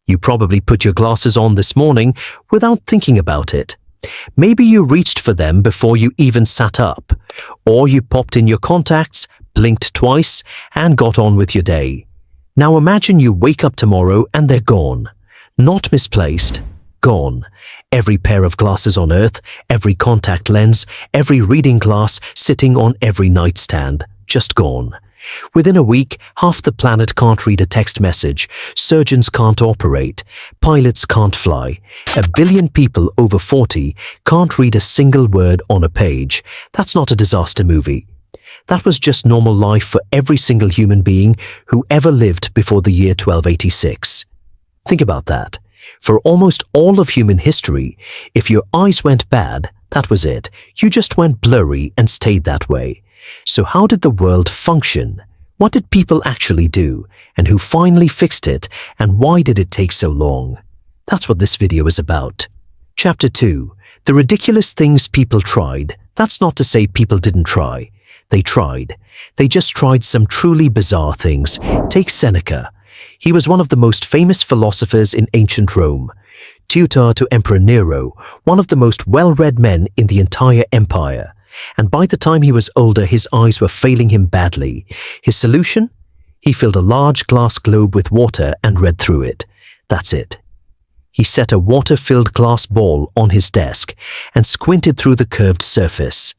You probably put your glasses on this morning without thinking about it. Maybe you reached for them before you even sat up, or you popped in your contacts, blinked twice, and got on with your day. Now imagine you wake up tomorrow and they're gone. Not misplaced, gone. Every pair of glasses on Earth, every contact lens, every reading glass sitting on every nightstand, just gone. Within a week, half the planet can't read a text message, surgeons can't operate, pilots can't fly, 1 billion people over 40 can't read a single word on a page. That's not a disaster movie. That was just normal life for every single human being who ever lived before the year 1286. Think about that. For almost all of human history, if your eyes went bad, that was it. You just went blurry and stayed that way. So how did the world function? What did people actually do? And who finally fixed it? And why did it take so long? That's what this video is about. Chapter 2. The ridiculous things people tried. That's not to say people didn't try. They tried. They just tried some truly bizarre things. Take Seneca. He was one of the most famous philosophers in ancient Rome. Tutor to Emperor Nero, one of the most well-read men in the entire empire. And by the time he was older, his eyes were failing him badly. His solution? He filled a large glass globe with water and read through it. That's it. He set a water-filled glass ball on his desk and squinted through the curved surface.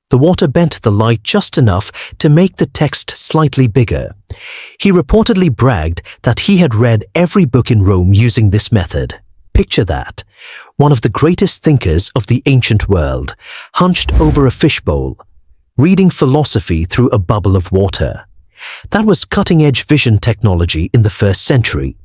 The water bent the light just enough to make the text slightly bigger. He reportedly bragged that he had read every book in Rome using this method. Picture that. One of the greatest thinkers of the ancient world, hunched over a fishbowl, reading philosophy through a bubble of water. That was cutting-edge vision technology in the 1st century.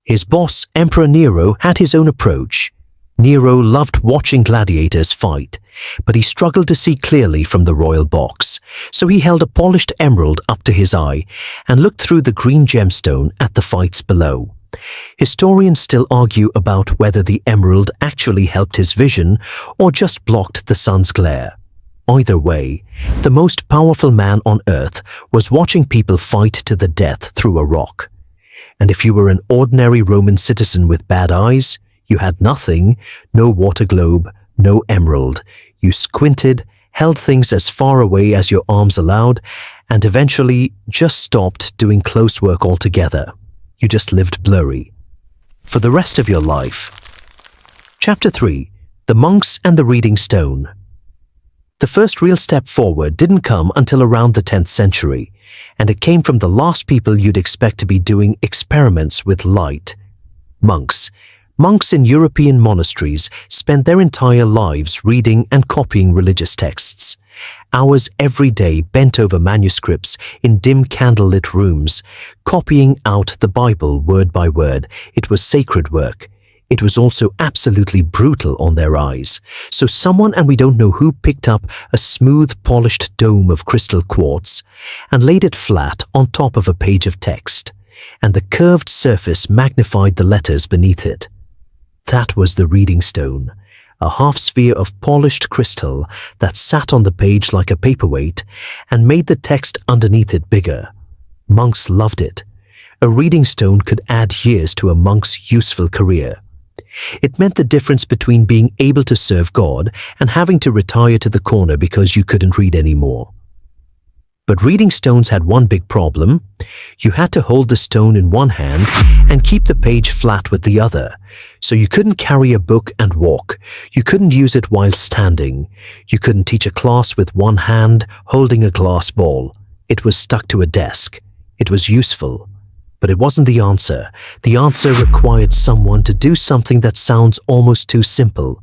His boss, Emperor Nero, had his own approach. Nero loved watching gladiators fight, but he struggled to see clearly from the royal box, so he held a polished emerald up to his eye and looked through the green gemstone at the fights below. Historians still argue about whether the emerald actually helped his vision or just blocked the sun's glare. Either way, the most powerful man on earth was watching people fight to the death through a rock. And if you were an ordinary Roman citizen with bad eyes, you had nothing, no water globe, no emerald. You squinted, held things as far away as your arms allowed, and eventually just stopped doing close work altogether. You just lived blurry. For the rest of your life. Chapter 3. The Monks and the Reading Stone. The first real step forward didn't come until around the 10th century, and it came from the last people you'd expect to be doing experiments with light. Monks. Monks in European monasteries spent their entire lives reading and copying religious texts. Hours every day bent over manuscripts in dim candlelit rooms, copying out the Bible word by word. It was sacred work. It was also absolutely brutal on their eyes. So someone, and we don't know who, picked up a smooth, polished dome of crystal quartz and laid it flat on top of a page of text, and the curved surface magnified the letters beneath it. That was the reading stone, a half-sphere of polished crystal that sat on the page like a paperweight and made the text underneath it bigger. Monks loved it. A reading stone could add years to a monk's useful career. It meant the difference between being able to serve God and having to retire to the corner because you couldn't read anymore. But reading stones had one big problem. You had to hold the stone in one hand and keep the page flat with the other. So you couldn't carry a book and walk. You couldn't use it while standing. You couldn't teach a class with one hand holding a glass ball. It was stuck to a desk. It was useful, but it wasn't the answer. The answer required someone to do something that sounds almost too simple.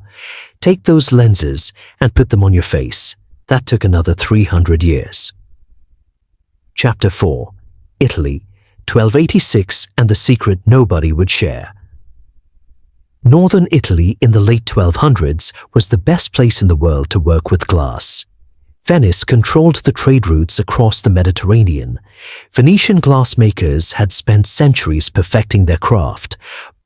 Take those lenses and put them on your face. That took another 300 years. Chapter 4. Italy, 1286 and the secret nobody would share. Northern Italy in the late 1200s was the best place in the world to work with glass. Venice controlled the trade routes across the Mediterranean. Venetian glassmakers had spent centuries perfecting their craft,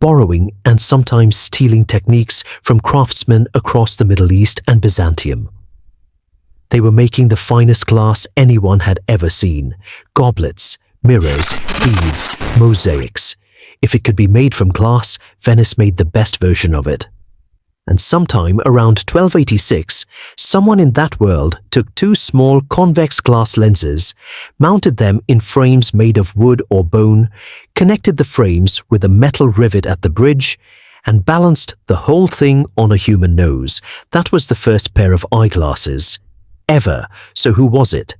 borrowing and sometimes stealing techniques from craftsmen across the Middle East and Byzantium. They were making the finest glass anyone had ever seen: goblets, mirrors, beads, mosaics. If it could be made from glass, Venice made the best version of it. And sometime around 1286, someone in that world took two small convex glass lenses, mounted them in frames made of wood or bone, connected the frames with a metal rivet at the bridge, and balanced the whole thing on a human nose. That was the first pair of eyeglasses ever. So who was it?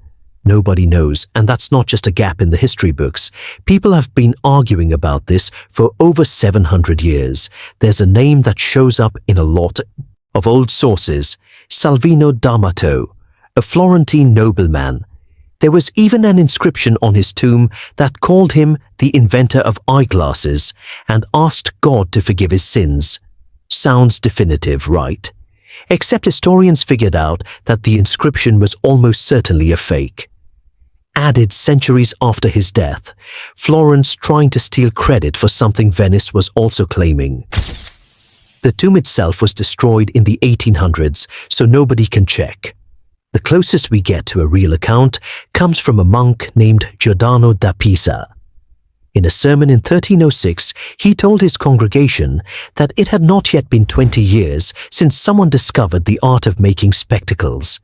Nobody knows, and that's not just a gap in the history books. People have been arguing about this for over 700 years. There's a name that shows up in a lot of old sources: Salvino d'Amato, a Florentine nobleman. There was even an inscription on his tomb that called him the inventor of eyeglasses and asked God to forgive his sins. Sounds definitive, right? Except historians figured out that the inscription was almost certainly a fake. Added centuries after his death, Florence trying to steal credit for something Venice was also claiming. The tomb itself was destroyed in the 1800s, so nobody can check. The closest we get to a real account comes from a monk named Giordano da Pisa. In a sermon in 1306, he told his congregation that it had not yet been 20 years since someone discovered the art of making spectacles.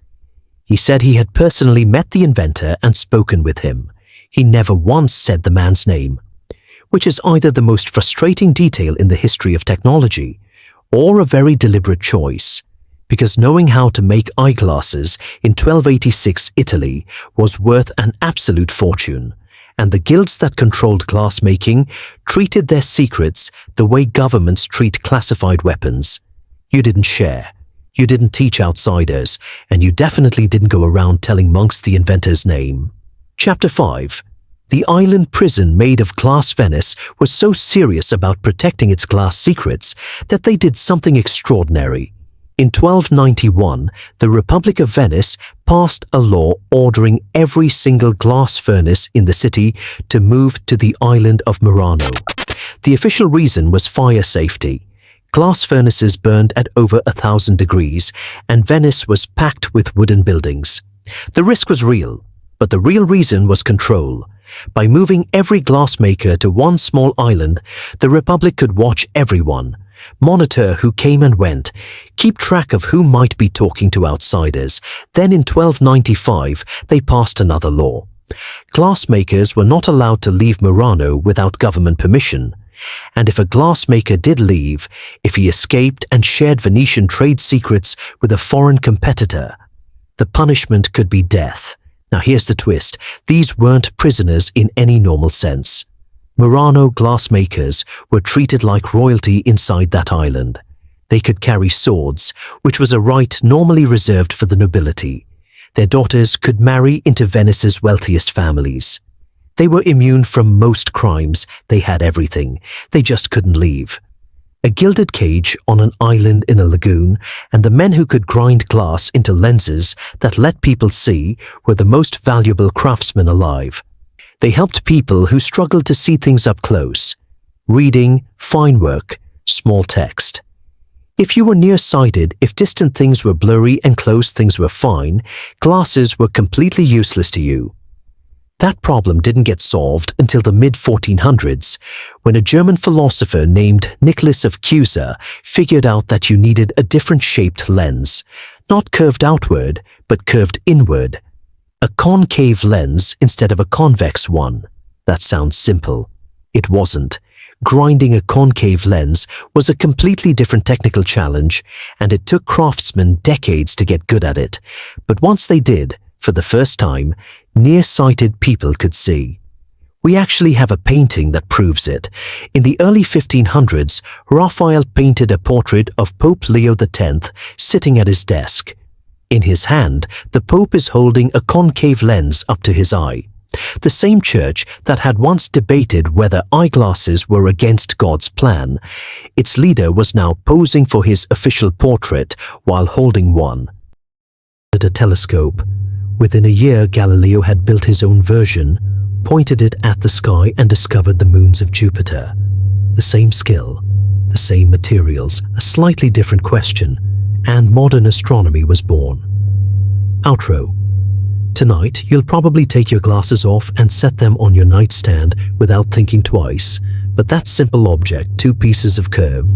He said he had personally met the inventor and spoken with him. He never once said the man's name, which is either the most frustrating detail in the history of technology or a very deliberate choice, because knowing how to make eyeglasses in 1286 Italy was worth an absolute fortune, and the guilds that controlled glass-making treated their secrets the way governments treat classified weapons. You didn't share. You didn't teach outsiders, and you definitely didn't go around telling monks the inventor's name. Chapter 5. The island prison made of glass Venice was so serious about protecting its glass secrets that they did something extraordinary. In 1291, the Republic of Venice passed a law ordering every single glass furnace in the city to move to the island of Murano. The official reason was fire safety. Glass furnaces burned at over 1,000 degrees, and Venice was packed with wooden buildings. The risk was real, but the real reason was control. By moving every glassmaker to one small island, the Republic could watch everyone, monitor who came and went, keep track of who might be talking to outsiders. Then in 1295, they passed another law. Glassmakers were not allowed to leave Murano without government permission. And if a glassmaker did leave, if he escaped and shared Venetian trade secrets with a foreign competitor, the punishment could be death. Now here's the twist. These weren't prisoners in any normal sense. Murano glassmakers were treated like royalty inside that island. They could carry swords, which was a right normally reserved for the nobility. Their daughters could marry into Venice's wealthiest families. They were immune from most crimes. They had everything. They just couldn't leave. A gilded cage on an island in a lagoon, and the men who could grind glass into lenses that let people see were the most valuable craftsmen alive. They helped people who struggled to see things up close. Reading, fine work, small text. If you were nearsighted, if distant things were blurry and close things were fine, glasses were completely useless to you. That problem didn't get solved until the mid-1400s, when a German philosopher named Nicholas of Cusa figured out that you needed a different shaped lens, not curved outward, but curved inward. A concave lens instead of a convex one. That sounds simple. It wasn't. Grinding a concave lens was a completely different technical challenge, and it took craftsmen decades to get good at it. But once they did, for the first time, nearsighted people could see. We actually have a painting that proves it. In the early 1500s, Raphael painted a portrait of Pope Leo X sitting at his desk. In his hand, the Pope is holding a concave lens up to his eye. The same church that had once debated whether eyeglasses were against God's plan, its leader was now posing for his official portrait while holding one. At a telescope. Within a year, Galileo had built his own version, pointed it at the sky and discovered the moons of Jupiter. The same skill, the same materials, a slightly different question, and modern astronomy was born. Outro. tonight, you'll probably take your glasses off and set them on your nightstand without thinking twice. But that simple object, two pieces of curve,